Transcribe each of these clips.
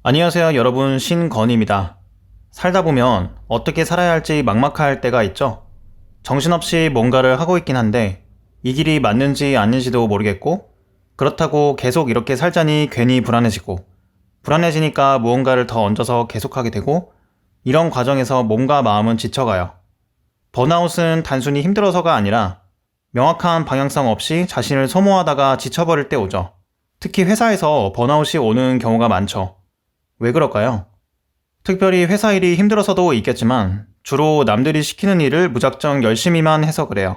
안녕하세요 여러분, 신건입니다. 살다 보면 어떻게 살아야 할지 막막할 때가 있죠. 정신없이 뭔가를 하고 있긴 한데 이 길이 맞는지 아닌지도 모르겠고, 그렇다고 계속 이렇게 살자니 괜히 불안해지고, 불안해지니까 무언가를 더 얹어서 계속하게 되고, 이런 과정에서 몸과 마음은 지쳐가요. 번아웃은 단순히 힘들어서가 아니라 명확한 방향성 없이 자신을 소모하다가 지쳐버릴 때 오죠. 특히 회사에서 번아웃이 오는 경우가 많죠. 왜 그럴까요? 특별히 회사 일이 힘들어서도 있겠지만 주로 남들이 시키는 일을 무작정 열심히만 해서 그래요.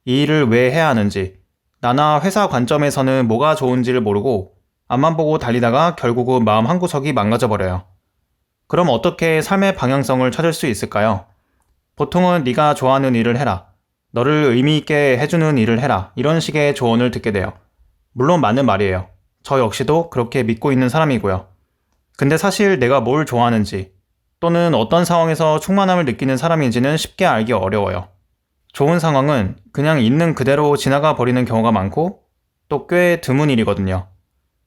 이 일을 왜 해야 하는지, 나나 회사 관점에서는 뭐가 좋은지를 모르고 앞만 보고 달리다가 결국은 마음 한구석이 망가져 버려요. 그럼 어떻게 삶의 방향성을 찾을 수 있을까요? 보통은 네가 좋아하는 일을 해라, 너를 의미 있게 해주는 일을 해라, 이런 식의 조언을 듣게 돼요. 물론 맞는 말이에요. 저 역시도 그렇게 믿고 있는 사람이고요. 근데 사실 내가 뭘 좋아하는지, 또는 어떤 상황에서 충만함을 느끼는 사람인지는 쉽게 알기 어려워요. 좋은 상황은 그냥 있는 그대로 지나가 버리는 경우가 많고 또 꽤 드문 일이거든요.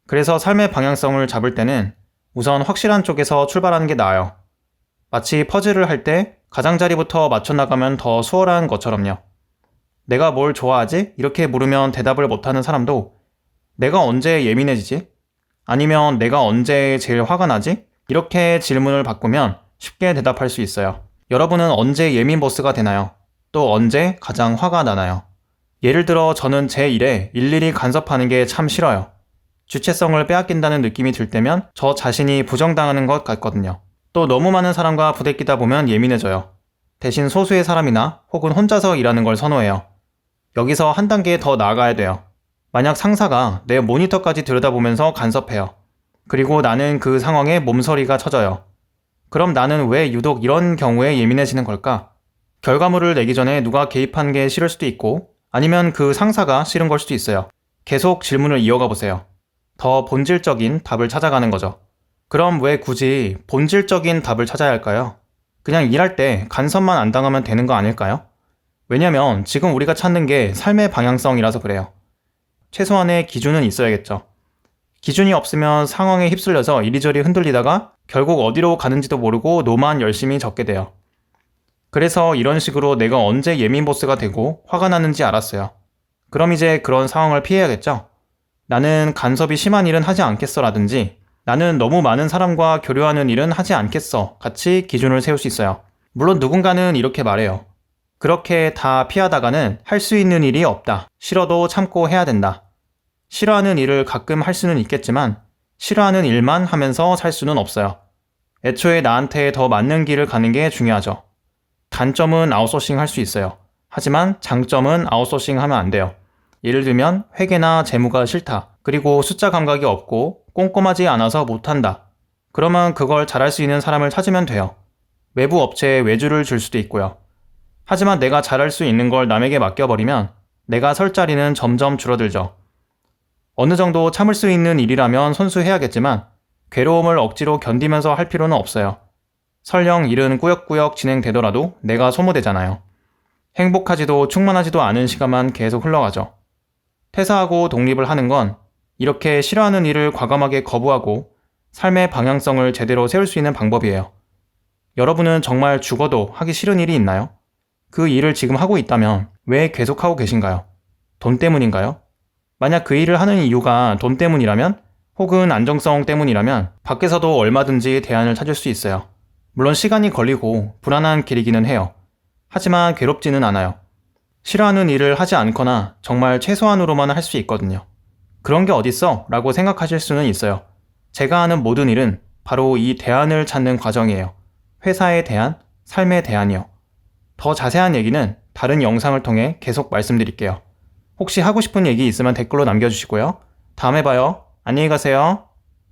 그래서 삶의 방향성을 잡을 때는 우선 확실한 쪽에서 출발하는 게 나아요. 마치 퍼즐을 할 때 가장자리부터 맞춰나가면 더 수월한 것처럼요. 내가 뭘 좋아하지? 이렇게 물으면 대답을 못하는 사람도 내가 언제 예민해지지? 아니면 내가 언제 제일 화가 나지? 이렇게 질문을 바꾸면 쉽게 대답할 수 있어요. 여러분은 언제 예민 보스가 되나요? 또 언제 가장 화가 나나요? 예를 들어 저는 제 일에 일일이 간섭하는 게 참 싫어요. 주체성을 빼앗긴다는 느낌이 들 때면 저 자신이 부정당하는 것 같거든요. 또 너무 많은 사람과 부대끼다 보면 예민해져요. 대신 소수의 사람이나 혹은 혼자서 일하는 걸 선호해요. 여기서 한 단계 더 나아가야 돼요. 만약 상사가 내 모니터까지 들여다보면서 간섭해요. 그리고 나는 그 상황에 몸서리가 쳐져요. 그럼 나는 왜 유독 이런 경우에 예민해지는 걸까? 결과물을 내기 전에 누가 개입한 게 싫을 수도 있고, 아니면 그 상사가 싫은 걸 수도 있어요. 계속 질문을 이어가 보세요. 더 본질적인 답을 찾아가는 거죠. 그럼 왜 굳이 본질적인 답을 찾아야 할까요? 그냥 일할 때 간섭만 안 당하면 되는 거 아닐까요? 왜냐면 지금 우리가 찾는 게 삶의 방향성이라서 그래요. 최소한의 기준은 있어야겠죠. 기준이 없으면 상황에 휩쓸려서 이리저리 흔들리다가 결국 어디로 가는지도 모르고 노만 열심히 적게 돼요. 그래서 이런 식으로 내가 언제 예민 보스가 되고 화가 나는지 알았어요. 그럼 이제 그런 상황을 피해야겠죠? 나는 간섭이 심한 일은 하지 않겠어 라든지, 나는 너무 많은 사람과 교류하는 일은 하지 않겠어 같이 기준을 세울 수 있어요. 물론 누군가는 이렇게 말해요. 그렇게 다 피하다가는 할 수 있는 일이 없다. 싫어도 참고 해야 된다. 싫어하는 일을 가끔 할 수는 있겠지만 싫어하는 일만 하면서 살 수는 없어요. 애초에 나한테 더 맞는 길을 가는 게 중요하죠. 단점은 아웃소싱 할 수 있어요. 하지만 장점은 아웃소싱 하면 안 돼요. 예를 들면 회계나 재무가 싫다. 그리고 숫자 감각이 없고 꼼꼼하지 않아서 못한다. 그러면 그걸 잘할 수 있는 사람을 찾으면 돼요. 외부 업체에 외주를 줄 수도 있고요. 하지만 내가 잘할 수 있는 걸 남에게 맡겨버리면 내가 설 자리는 점점 줄어들죠. 어느 정도 참을 수 있는 일이라면 손수해야겠지만 괴로움을 억지로 견디면서 할 필요는 없어요. 설령 일은 꾸역꾸역 진행되더라도 내가 소모되잖아요. 행복하지도 충만하지도 않은 시간만 계속 흘러가죠. 퇴사하고 독립을 하는 건 이렇게 싫어하는 일을 과감하게 거부하고 삶의 방향성을 제대로 세울 수 있는 방법이에요. 여러분은 정말 죽어도 하기 싫은 일이 있나요? 그 일을 지금 하고 있다면 왜 계속하고 계신가요? 돈 때문인가요? 만약 그 일을 하는 이유가 돈 때문이라면, 혹은 안정성 때문이라면 밖에서도 얼마든지 대안을 찾을 수 있어요. 물론 시간이 걸리고 불안한 길이기는 해요. 하지만 괴롭지는 않아요. 싫어하는 일을 하지 않거나 정말 최소한으로만 할 수 있거든요. 그런 게 어딨어? 라고 생각하실 수는 있어요. 제가 하는 모든 일은 바로 이 대안을 찾는 과정이에요. 회사에 대한, 삶에 대한이요. 더 자세한 얘기는 다른 영상을 통해 계속 말씀드릴게요. 혹시 하고 싶은 얘기 있으면 댓글로 남겨주시고요. 다음에 봐요. 안녕히 가세요.